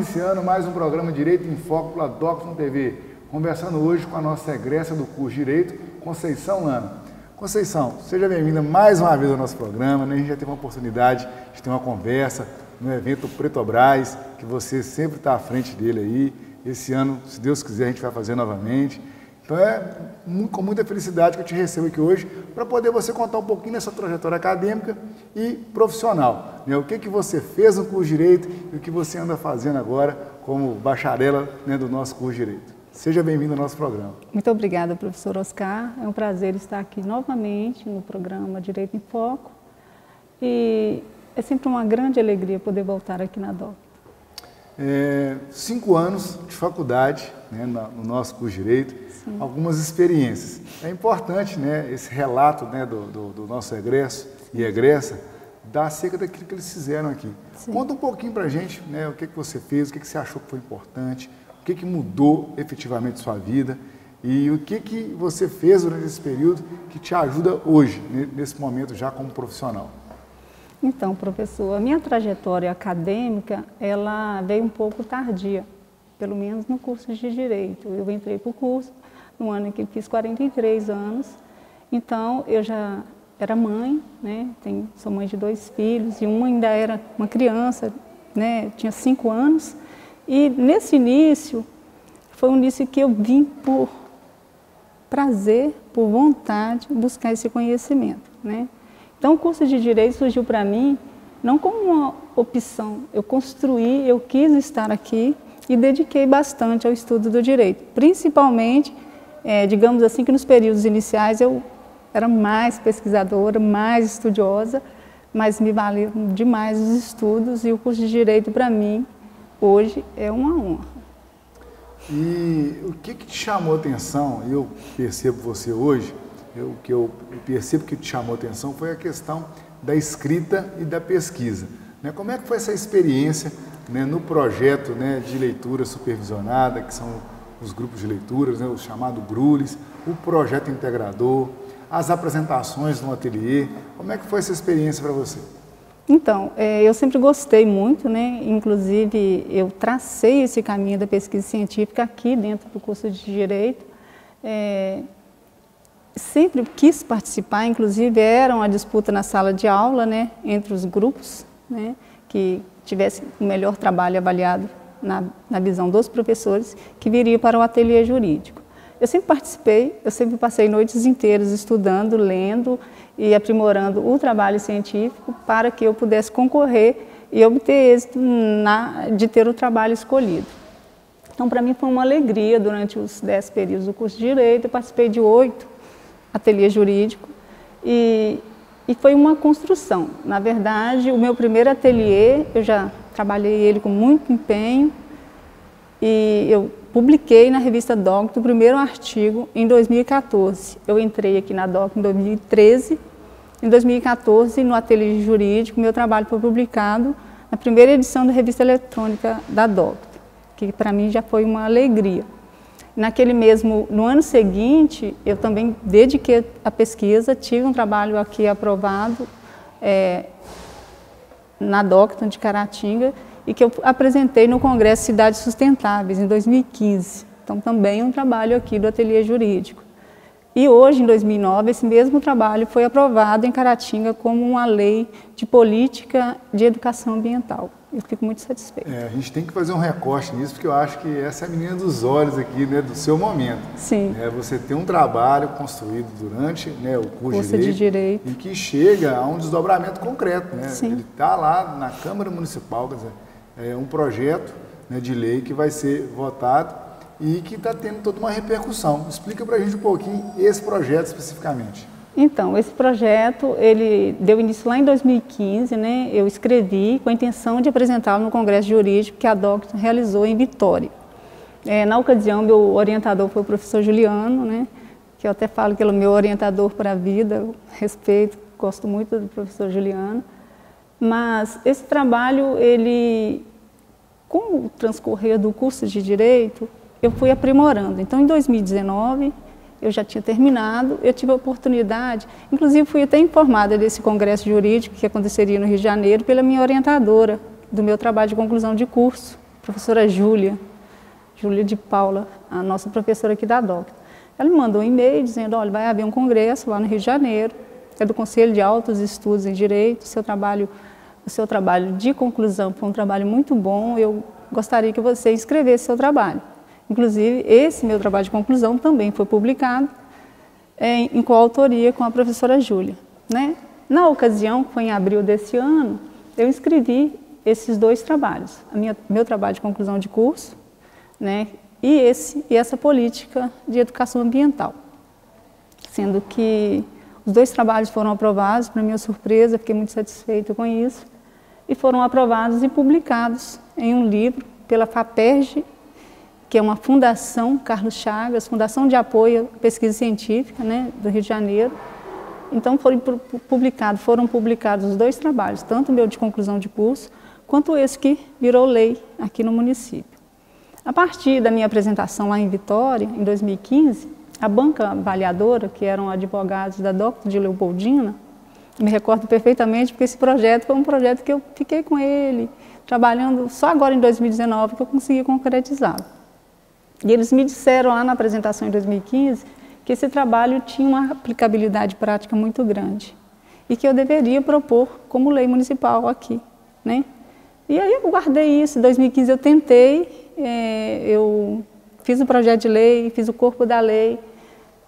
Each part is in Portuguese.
iniciando mais um programa Direito em Foco pela Docton TV, conversando hoje com a nossa egressa do curso de Direito, Conceição Lana. Conceição, seja bem-vinda mais uma vez ao nosso programa, né? A gente já teve uma oportunidade de ter uma conversa no evento Pretobras, que você sempre está à frente dele aí. Esse ano, se Deus quiser, a gente vai fazer novamente. Então com muita felicidade que eu te recebo aqui hoje para poder você contar um pouquinho dessa trajetória acadêmica e profissional, né? O que você fez no curso de Direito e o que você anda fazendo agora como bacharela, né, do nosso curso de Direito. Seja bem-vindo ao nosso programa. Muito obrigada, professor Oscar. É um prazer estar aqui novamente no programa Direito em Foco e é sempre uma grande alegria poder voltar aqui na DOC. 5 anos de faculdade, né, no nosso curso de Direito, sim, algumas experiências. É importante, né, esse relato, né, do nosso egresso e egressa, dar acerca daquilo que eles fizeram aqui. Sim. Conta um pouquinho para a gente, né, o que você fez, o que você achou que foi importante, o que mudou efetivamente sua vida e o que você fez durante esse período que te ajuda hoje, nesse momento já como profissional. Então, professor, a minha trajetória acadêmica, ela veio um pouco tardia, pelo menos no curso de Direito. Eu entrei para o curso no ano em que fiz 43 anos, então eu já era mãe, né? Sou mãe de 2 filhos e uma ainda era uma criança, né? Tinha 5 anos. E nesse início, foi um início que eu vim por prazer, por vontade, buscar esse conhecimento, né? Então, o curso de Direito surgiu para mim não como uma opção. Eu construí, eu quis estar aqui e dediquei bastante ao estudo do Direito. Principalmente, digamos assim, que nos períodos iniciais eu era mais pesquisadora, mais estudiosa, mas me valiam demais os estudos e o curso de Direito para mim, hoje, é uma honra. E o que te chamou a atenção, eu percebo você hoje, o que eu percebo que te chamou a atenção foi a questão da escrita e da pesquisa, né? Como é que foi essa experiência, né, no projeto, né, de leitura supervisionada, que são os grupos de leituras, né, o chamado GRULES, o projeto integrador, as apresentações no ateliê? Como é que foi essa experiência para você? Então, eu sempre gostei muito, né? Inclusive eu tracei esse caminho da pesquisa científica aqui dentro do curso de Direito. Sempre quis participar, inclusive era uma disputa na sala de aula, né, entre os grupos, né, que tivesse o melhor trabalho avaliado na visão dos professores que viriam para o ateliê jurídico. Eu sempre participei, eu sempre passei noites inteiras estudando, lendo e aprimorando o trabalho científico para que eu pudesse concorrer e obter êxito de ter o trabalho escolhido. Então, para mim foi uma alegria durante os 10 períodos do curso de Direito, eu participei de 8 ateliê jurídico e foi uma construção. Na verdade, o meu primeiro ateliê, eu já trabalhei ele com muito empenho e eu publiquei na revista Docton o primeiro artigo em 2014. Eu entrei aqui na Docton em 2013. Em 2014, no ateliê jurídico, meu trabalho foi publicado na primeira edição da revista eletrônica da Docton, que para mim já foi uma alegria. No ano seguinte, eu também dediquei à pesquisa, tive um trabalho aqui aprovado na Docton de Caratinga e que eu apresentei no Congresso Cidades Sustentáveis, em 2015. Então, também um trabalho aqui do ateliê jurídico. E hoje, em 2009, esse mesmo trabalho foi aprovado em Caratinga como uma lei de política de educação ambiental. Eu fico muito satisfeita. A gente tem que fazer um recorte nisso, porque eu acho que essa é a menina dos olhos aqui, né, do seu momento. Sim. Você tem um trabalho construído durante, né, o curso de Direito e que chega a um desdobramento concreto, né? Sim. Ele está lá na Câmara Municipal, quer dizer, é um projeto, né, de lei que vai ser votado e que está tendo toda uma repercussão. Explica para a gente um pouquinho esse projeto especificamente. Então, esse projeto, ele deu início lá em 2015, né? Eu escrevi com a intenção de apresentá-lo no Congresso Jurídico que a Docton realizou em Vitória. Na ocasião, meu orientador foi o professor Juliano, né? Que eu até falo que ele é o meu orientador para a vida, eu respeito, gosto muito do professor Juliano. Mas esse trabalho, com o transcorrer do curso de Direito, eu fui aprimorando. Então, em 2019, eu já tinha terminado, eu tive a oportunidade, inclusive fui até informada desse congresso jurídico que aconteceria no Rio de Janeiro pela minha orientadora do meu trabalho de conclusão de curso, professora Júlia de Paula, a nossa professora aqui da DOC. Ela me mandou um e-mail dizendo, olha, vai haver um congresso lá no Rio de Janeiro, é do Conselho de Altos Estudos em Direito, o seu trabalho de conclusão foi um trabalho muito bom, eu gostaria que você inscrevesse seu trabalho. Inclusive, esse meu trabalho de conclusão também foi publicado em coautoria com a professora Júlia, né? Na ocasião, que foi em abril desse ano, eu inscrevi esses dois trabalhos, meu trabalho de conclusão de curso, né, e essa política de educação ambiental. Sendo que os dois trabalhos foram aprovados, para minha surpresa, fiquei muito satisfeita com isso, e foram aprovados e publicados em um livro pela FAPERJ, que é uma fundação, Carlos Chagas, Fundação de Apoio à Pesquisa Científica, né, do Rio de Janeiro. Então foram publicados os dois trabalhos, tanto o meu de conclusão de curso, quanto esse que virou lei aqui no município. A partir da minha apresentação lá em Vitória, em 2015, a banca avaliadora, que eram advogados da Dr. de Leopoldina, me recordo perfeitamente, porque esse projeto foi um projeto que eu fiquei com ele, trabalhando só agora em 2019 que eu consegui concretizá-lo. E eles me disseram lá na apresentação em 2015 que esse trabalho tinha uma aplicabilidade prática muito grande e que eu deveria propor como lei municipal aqui, né? E aí eu guardei isso, em 2015 eu tentei, eu fiz o projeto de lei, fiz o corpo da lei,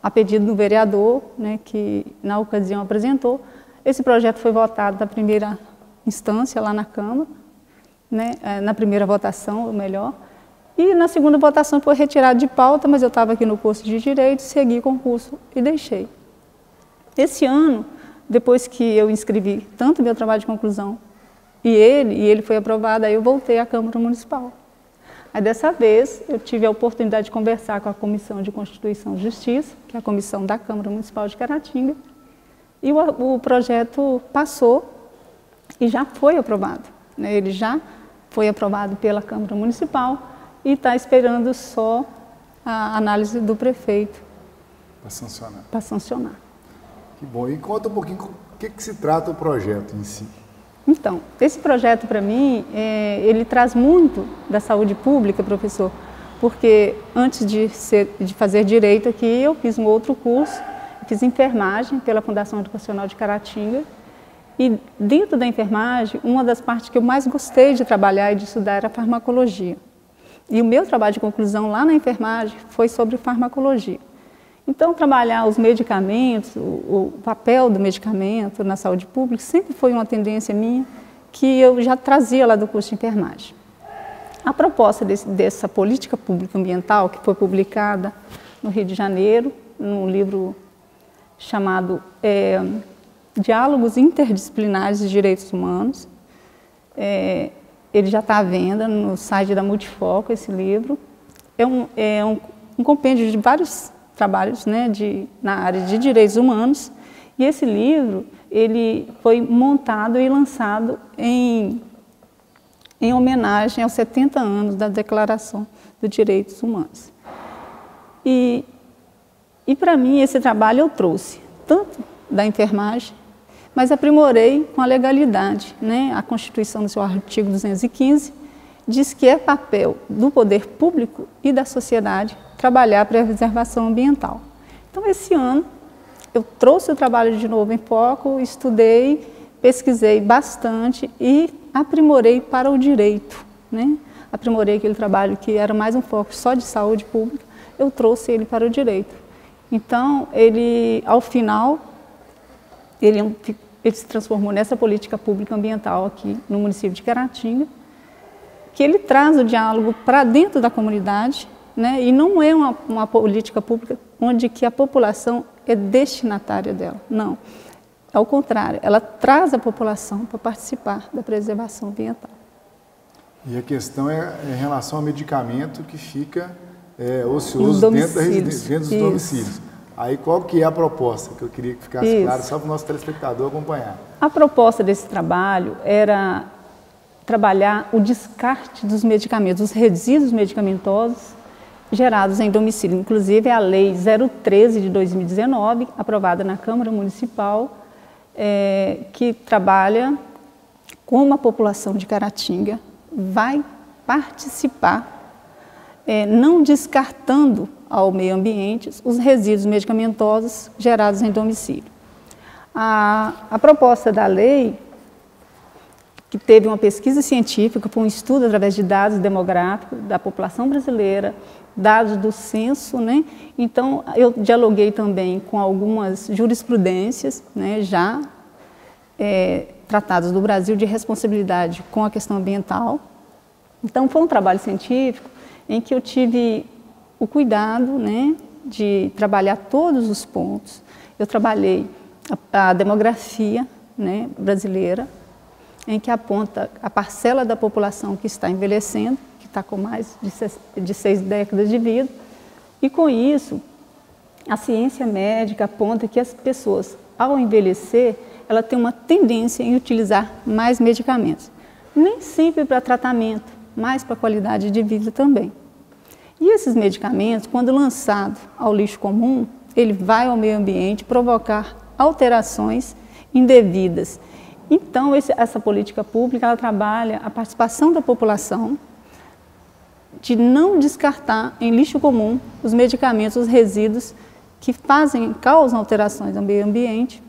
a pedido do vereador, né, que na ocasião apresentou. Esse projeto foi votado na primeira instância lá na Câmara, né, na primeira votação, ou melhor, e na segunda votação foi retirado de pauta, mas eu estava aqui no curso de Direito, segui com o curso e deixei. Esse ano, depois que eu inscrevi tanto meu trabalho de conclusão e ele foi aprovado, aí eu voltei à Câmara Municipal. Aí dessa vez eu tive a oportunidade de conversar com a Comissão de Constituição e Justiça, que é a comissão da Câmara Municipal de Caratinga, e o projeto passou e já foi aprovado, né? Ele já foi aprovado pela Câmara Municipal e está esperando só a análise do prefeito para sancionar. Que bom. E conta um pouquinho o que se trata o projeto em si. Então, esse projeto para mim, ele traz muito da saúde pública, professor, porque antes de fazer direito aqui, eu fiz um outro curso, fiz enfermagem pela Fundação Educacional de Caratinga, e dentro da enfermagem, uma das partes que eu mais gostei de trabalhar e de estudar era a farmacologia. E o meu trabalho de conclusão lá na enfermagem foi sobre farmacologia. Então, trabalhar os medicamentos, o papel do medicamento na saúde pública sempre foi uma tendência minha que eu já trazia lá do curso de enfermagem. A proposta dessa política pública ambiental, que foi publicada no Rio de Janeiro, num livro chamado Diálogos Interdisciplinares de Direitos Humanos, ele já está à venda no site da Multifoco, esse livro. É um compêndio de vários trabalhos, né, na área de direitos humanos, e esse livro ele foi montado e lançado em homenagem aos 70 anos da Declaração dos Direitos Humanos. E para mim esse trabalho eu trouxe tanto da enfermagem, mas aprimorei com a legalidade, né? A Constituição, no seu artigo 215, diz que é papel do poder público e da sociedade trabalhar para a preservação ambiental. Então, esse ano, eu trouxe o trabalho de novo em foco, estudei, pesquisei bastante e aprimorei para o direito, né? Aprimorei aquele trabalho que era mais um foco só de saúde pública, eu trouxe ele para o direito. Então, ao final, ele se transformou nessa política pública ambiental aqui no município de Caratinga, que ele traz o diálogo para dentro da comunidade, né? E não é uma política pública onde que a população é destinatária dela, não. Ao contrário, ela traz a população para participar da preservação ambiental. E a questão é em relação ao medicamento que fica ocioso dentro dos domicílios. Aí qual que é a proposta que eu queria que ficasse claro só para o nosso telespectador acompanhar? A proposta desse trabalho era trabalhar o descarte dos medicamentos, os resíduos medicamentosos gerados em domicílio. Inclusive, a Lei 013 de 2019, aprovada na Câmara Municipal, que trabalha como a população de Caratinga vai participar, não descartando ao meio ambiente os resíduos medicamentosos gerados em domicílio. A proposta da lei, que teve uma pesquisa científica, foi um estudo através de dados demográficos da população brasileira, dados do censo, né? Então, eu dialoguei também com algumas jurisprudências, né, já tratadas do Brasil de responsabilidade com a questão ambiental. Então, foi um trabalho científico em que eu tive o cuidado, né, de trabalhar todos os pontos. Eu trabalhei a demografia, né, brasileira, em que aponta a parcela da população que está envelhecendo, que está com mais de 6 décadas de vida, e com isso, a ciência médica aponta que as pessoas, ao envelhecer, ela tem uma tendência em utilizar mais medicamentos. Nem sempre para tratamento, mas para qualidade de vida também. E esses medicamentos, quando lançado ao lixo comum, ele vai ao meio ambiente provocar alterações indevidas. Então, essa política pública, ela trabalha a participação da população de não descartar em lixo comum os medicamentos, os resíduos que causam alterações ao meio ambiente.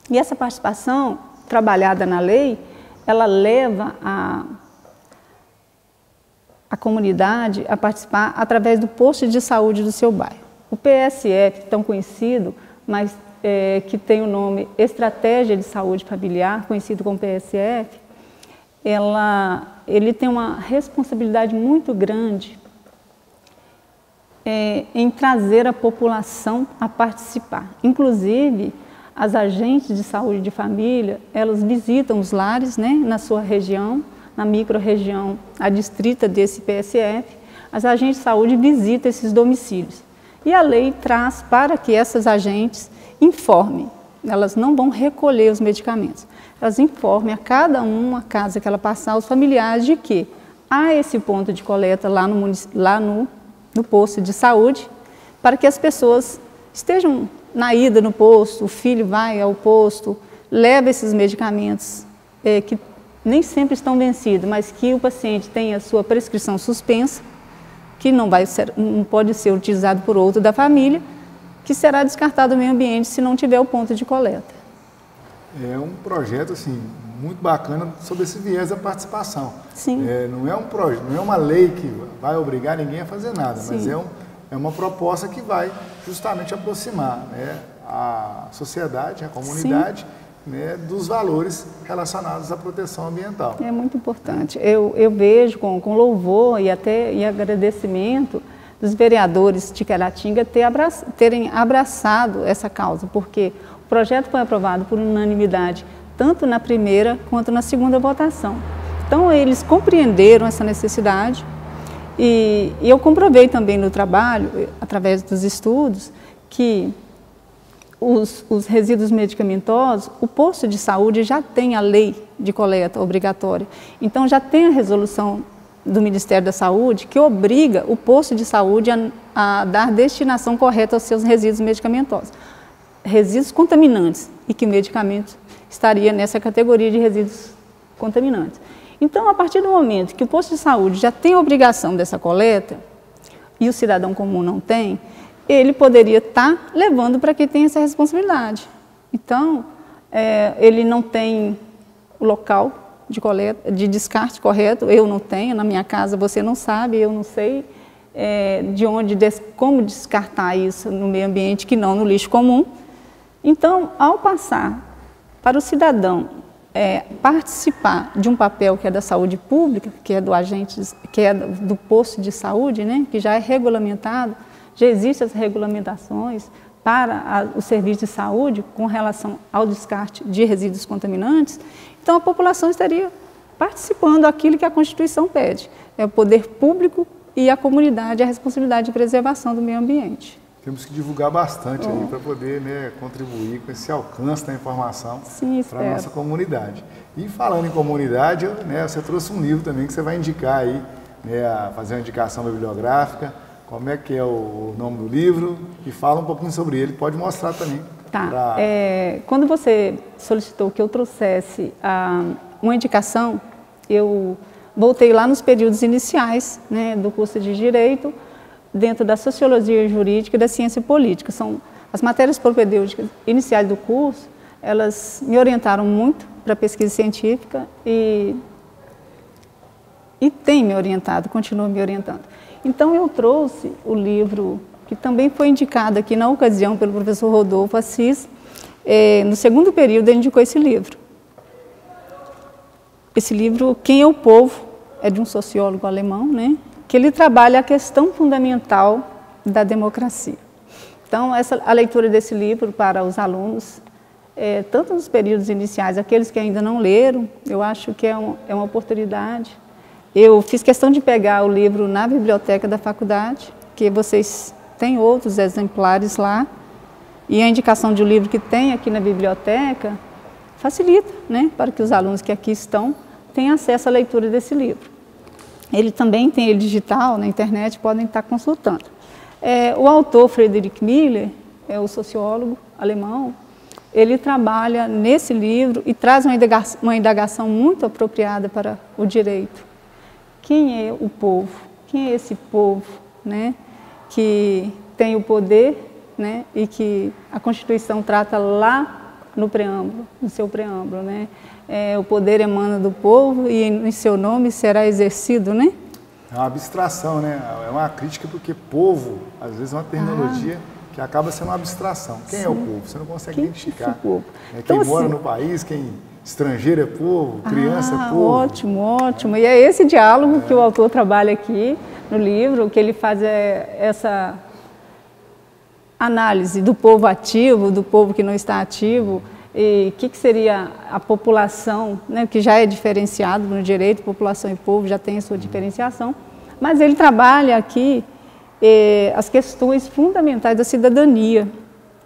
E essa participação, trabalhada na lei, ela leva a comunidade a participar através do posto de saúde do seu bairro. O PSF, tão conhecido, mas que tem o nome Estratégia de Saúde Familiar, conhecido como PSF, ele tem uma responsabilidade muito grande em trazer a população a participar. Inclusive, as agentes de saúde de família, elas visitam os lares, né, na sua região, na micro-região adstrita desse PSF, as agentes de saúde visitam esses domicílios. E a lei traz para que essas agentes informem, elas não vão recolher os medicamentos, elas informem a cada uma casa que ela passar, os familiares, de que há esse ponto de coleta lá no posto de saúde, para que as pessoas estejam na ida no posto, o filho vai ao posto, leva esses medicamentos que nem sempre estão vencidos, mas que o paciente tem a sua prescrição suspensa, que não pode ser utilizado por outro da família, que será descartado do meio ambiente se não tiver o ponto de coleta. É um projeto assim, muito bacana sobre esse viés da participação. Sim. Não é uma lei que vai obrigar ninguém a fazer nada, Sim. mas é uma proposta que vai justamente aproximar, né, a sociedade, a comunidade, né, dos valores relacionados à proteção ambiental. É muito importante. Eu vejo com louvor e agradecimento dos vereadores de Caratinga terem abraçado essa causa, porque o projeto foi aprovado por unanimidade, tanto na primeira quanto na segunda votação. Então, eles compreenderam essa necessidade e eu comprovei também no trabalho, através dos estudos, que os resíduos medicamentosos, o posto de saúde já tem a lei de coleta obrigatória. Então, já tem a resolução do Ministério da Saúde que obriga o posto de saúde a dar destinação correta aos seus resíduos medicamentosos. Resíduos contaminantes, e que o medicamento estaria nessa categoria de resíduos contaminantes. Então, a partir do momento que o posto de saúde já tem a obrigação dessa coleta, e o cidadão comum não tem, ele poderia estar levando para quem tem essa responsabilidade. Então, ele não tem o local de coleta, de descarte correto, eu não tenho, na minha casa você não sabe, eu não sei como descartar isso no meio ambiente, que não no lixo comum. Então, ao passar para o cidadão participar de um papel que é da saúde pública, que é do agente, que é do posto de saúde, né, que já é regulamentado, já existem as regulamentações para o serviço de saúde com relação ao descarte de resíduos contaminantes, então a população estaria participando daquilo que a Constituição pede. É o poder público e a comunidade, a responsabilidade de preservação do meio ambiente. Temos que divulgar bastante aí para poder, né, contribuir com esse alcance da informação para a nossa comunidade. E falando em comunidade, né, você trouxe um livro também que você vai indicar aí, né, fazer uma indicação bibliográfica. Como é que é o nome do livro? E fala um pouquinho sobre ele, pode mostrar também. Tá. Quando você solicitou que eu trouxesse uma indicação, eu voltei lá nos períodos iniciais, né, do curso de Direito, dentro da Sociologia Jurídica e da Ciência Política. São as matérias propedêuticas iniciais do curso, elas me orientaram muito para a pesquisa científica e tem me orientado, continua me orientando. Então eu trouxe o livro, que também foi indicado aqui na ocasião pelo professor Rodolfo Assis, no segundo período ele indicou esse livro. Esse livro, Quem é o Povo, é de um sociólogo alemão, né, que ele trabalha a questão fundamental da democracia. Então, a leitura desse livro para os alunos, tanto nos períodos iniciais, aqueles que ainda não leram, eu acho que é uma oportunidade. Eu fiz questão de pegar o livro na biblioteca da faculdade, que vocês têm outros exemplares lá, e a indicação de um livro que tem aqui na biblioteca facilita, né, para que os alunos que aqui estão tenham acesso à leitura desse livro. Ele também tem ele digital na internet, podem estar consultando. O autor Friedrich Miller, o sociólogo alemão, ele trabalha nesse livro e traz uma indagação muito apropriada para o direito. Quem é o povo? Quem é esse povo, né, que tem o poder, né, e que a Constituição trata lá no preâmbulo, no seu preâmbulo, né? O poder emana do povo e em seu nome será exercido, né? É uma abstração, né? É uma crítica porque povo, às vezes, é uma terminologia que acaba sendo uma abstração. Quem é o povo? Você não consegue identificar. Povo? Então, quem mora no país, quem estrangeiro é povo, criança é povo. Ótimo, ótimo. E é esse diálogo que o autor trabalha aqui no livro, que ele faz essa análise do povo ativo, do povo que não está ativo, e o que seria a população, né, que já é diferenciado no direito, população e povo já tem a sua diferenciação, mas ele trabalha aqui as questões fundamentais da cidadania,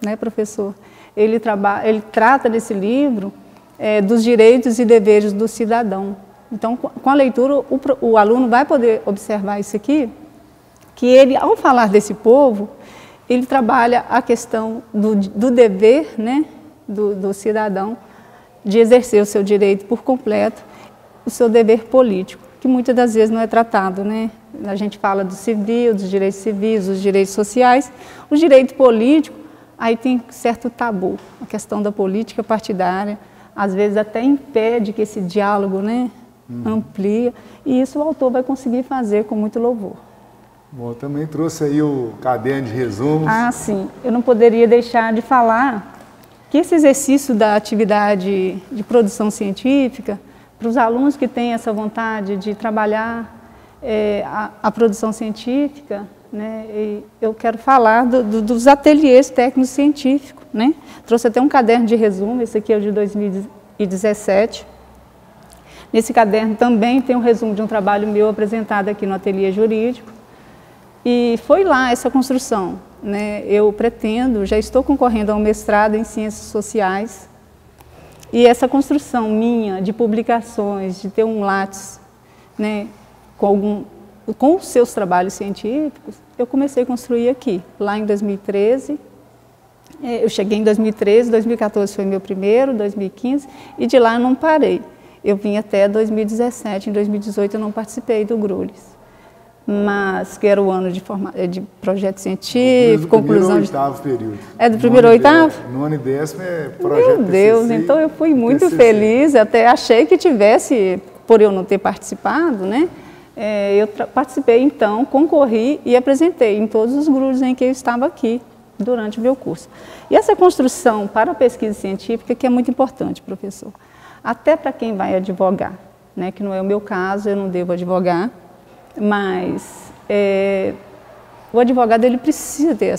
né, professor? Ele trata nesse livro dos direitos e deveres do cidadão. Então, com a leitura, o aluno vai poder observar isso aqui, que ele, ao falar desse povo, ele trabalha a questão do dever, né, do cidadão de exercer o seu direito por completo, o seu dever político, que muitas das vezes não é tratado, né? A gente fala do civil, dos direitos civis, dos direitos sociais, o direito político, aí tem certo tabu, a questão da política partidária, às vezes até impede que esse diálogo, né, amplia, e isso o autor vai conseguir fazer com muito louvor. Bom, também trouxe aí o caderno de resumos. Sim, eu não poderia deixar de falar que esse exercício da atividade de produção científica, para os alunos que têm essa vontade de trabalhar a produção científica, né, eu quero falar dos ateliês técnicos científicos, né? Trouxe até um caderno de resumo, esse aqui é o de 2017. Nesse caderno também tem um resumo de um trabalho meu apresentado aqui no ateliê jurídico. E foi lá essa construção, né? Eu pretendo, já estou concorrendo a um mestrado em Ciências Sociais, e essa construção minha de publicações, de ter um látis, né, com os seus trabalhos científicos, eu comecei a construir aqui, lá em 2013. Eu cheguei em 2013, 2014 foi meu primeiro, 2015, e de lá eu não parei. Eu vim até 2017, em 2018 eu não participei do GRULHS. Mas que era o ano de projeto científico, conclusão de... Do primeiro ao oitavo período. Do primeiro ao oitavo? Nono e décimo é projeto Meu Deus, TCC, então eu fui muito TCC. feliz, até achei que tivesse, por eu não ter participado, né? Eu participei então, concorri e apresentei em todos os grupos em que eu estava aqui, durante o meu curso. E essa construção para a pesquisa científica que é muito importante, professor, até para quem vai advogar, né? Que não é o meu caso, eu não devo advogar, mas o advogado ele precisa ter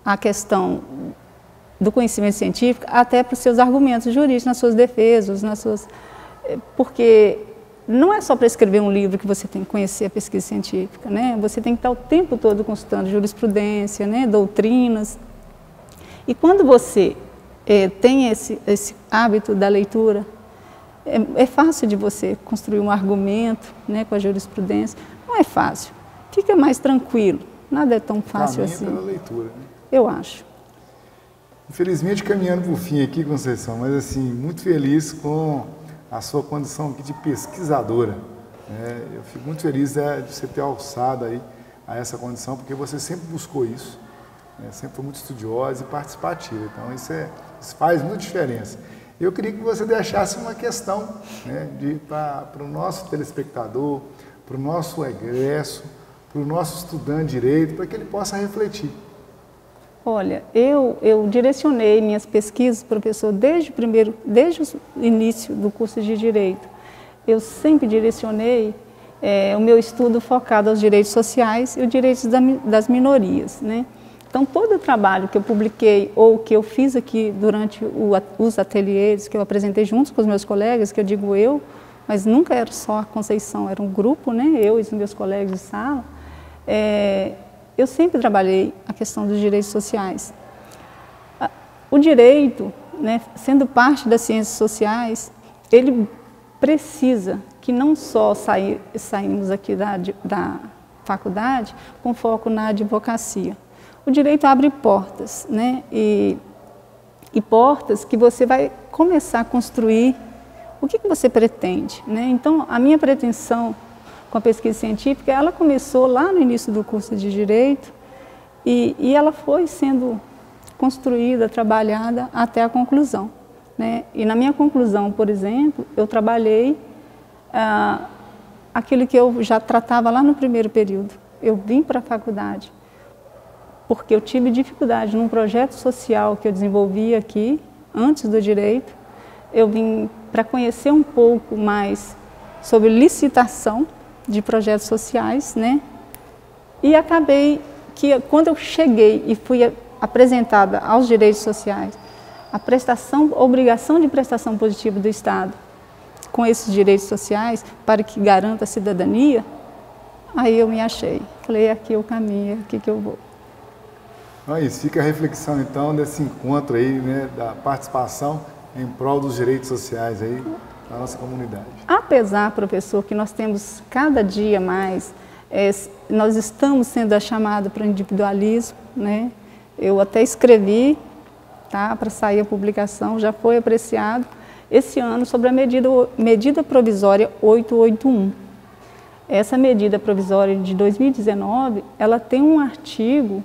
a questão do conhecimento científico até para os seus argumentos jurídicos, nas suas defesas, porque não é só para escrever um livro que você tem que conhecer a pesquisa científica, né? Você tem que estar o tempo todo consultando jurisprudência, né? Doutrinas. E quando você tem esse hábito da leitura, é fácil de você construir um argumento, né, com a jurisprudência. Não é fácil. Fica mais tranquilo. Nada é tão fácil assim. Pela leitura, né? Eu acho. Infelizmente, caminhando para o fim aqui, Conceição, mas assim, muito feliz com a sua condição aqui de pesquisadora. Eu fico muito feliz de você ter alçado aí a essa condição, porque você sempre buscou isso, sempre foi muito estudiosa e participativa. Então, isso faz muita diferença. Eu queria que você deixasse uma questão para o nosso telespectador, para o nosso egresso, para o nosso estudante de Direito, para que ele possa refletir. Olha, eu direcionei minhas pesquisas, professor, desde o início do curso de Direito. Eu sempre direcionei o meu estudo focado aos direitos sociais e os direitos das minorias, né? Então, todo o trabalho que eu publiquei ou que eu fiz aqui durante os ateliês, que eu apresentei juntos com os meus colegas, que eu digo eu, mas nunca era só a Conceição, era um grupo, né? Eu e os meus colegas de sala, eu sempre trabalhei a questão dos direitos sociais. O direito, né, sendo parte das ciências sociais, ele precisa que não só saímos aqui da faculdade com foco na advocacia. O direito abre portas, né, e portas que você vai começar a construir o que você pretende, né? Então, a minha pretensão com a pesquisa científica, ela começou lá no início do curso de Direito e ela foi sendo construída, trabalhada até a conclusão, né? E na minha conclusão, por exemplo, eu trabalhei aquilo que eu já tratava lá no primeiro período. Eu vim para a faculdade porque eu tive dificuldade num projeto social que eu desenvolvi aqui, antes do Direito. Eu vim para conhecer um pouco mais sobre licitação de projetos sociais, né? E acabei que, quando eu cheguei e fui apresentada aos direitos sociais, a obrigação de prestação positiva do Estado com esses direitos sociais para que garanta a cidadania, aí eu me achei. Falei, aqui é o caminho, é aqui que eu vou. Isso fica a reflexão, então, desse encontro aí, né, da participação em prol dos direitos sociais aí da nossa comunidade. Apesar, professor, que nós temos cada dia mais, nós estamos sendo chamados para o individualismo, né? Eu até escrevi, tá, para sair a publicação, já foi apreciado esse ano sobre a medida provisória 881. Essa medida provisória de 2019, ela tem um artigo,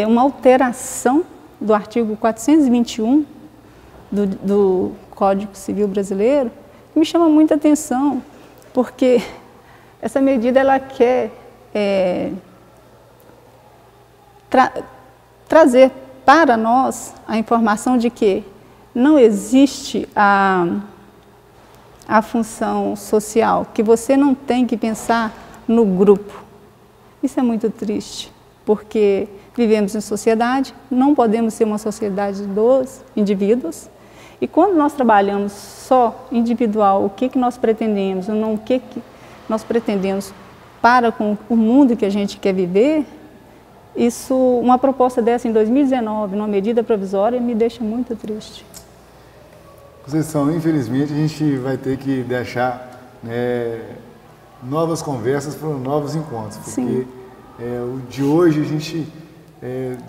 uma alteração do artigo 421 do Código Civil Brasileiro, que me chama muita atenção, porque essa medida ela quer trazer para nós a informação de que não existe a função social, que você não tem que pensar no grupo. Isso é muito triste, porque vivemos em sociedade, não podemos ser uma sociedade dos indivíduos, e quando nós trabalhamos só individual, o que nós pretendemos, ou não o que nós pretendemos para com o mundo que a gente quer viver, isso, uma proposta dessa em 2019, numa medida provisória, me deixa muito triste. Conceição, infelizmente a gente vai ter que deixar novas conversas para novos encontros, porque o de hoje a gente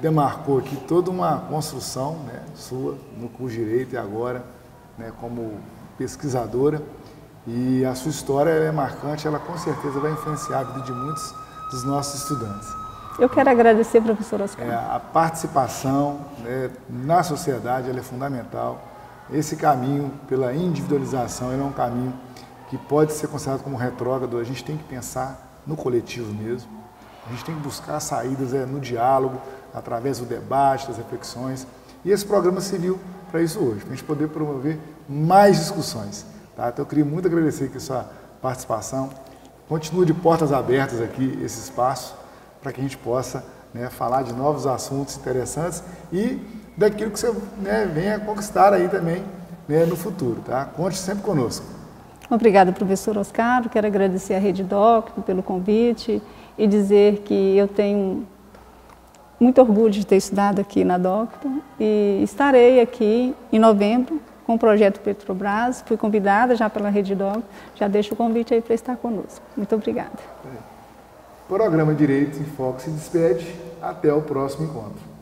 demarcou aqui toda uma construção, né, sua no curso de Direito e agora, né, como pesquisadora, e a sua história é marcante, ela com certeza vai influenciar a vida de muitos dos nossos estudantes. Eu quero agradecer, professor Oscar. A participação, né, na sociedade ela é fundamental. Esse caminho pela individualização ele é um caminho que pode ser considerado como retrógrado. A gente tem que pensar no coletivo mesmo. A gente tem que buscar saídas no diálogo, através do debate, das reflexões. E esse programa serviu para isso hoje, para a gente poder promover mais discussões. Tá? Então eu queria muito agradecer aqui a sua participação. Continue de portas abertas aqui esse espaço, para que a gente possa, né, falar de novos assuntos interessantes e daquilo que você, né, venha conquistar aí também, né, no futuro. Tá? Conte sempre conosco. Obrigada, professor Oscar. Quero agradecer à Rede Docto pelo convite e dizer que eu tenho muito orgulho de ter estudado aqui na Docto e estarei aqui em novembro com o projeto Petrobras. Fui convidada já pela Rede Docto, já deixo o convite aí para estar conosco. Muito obrigada. O programa Direito em Foco se despede. Até o próximo encontro.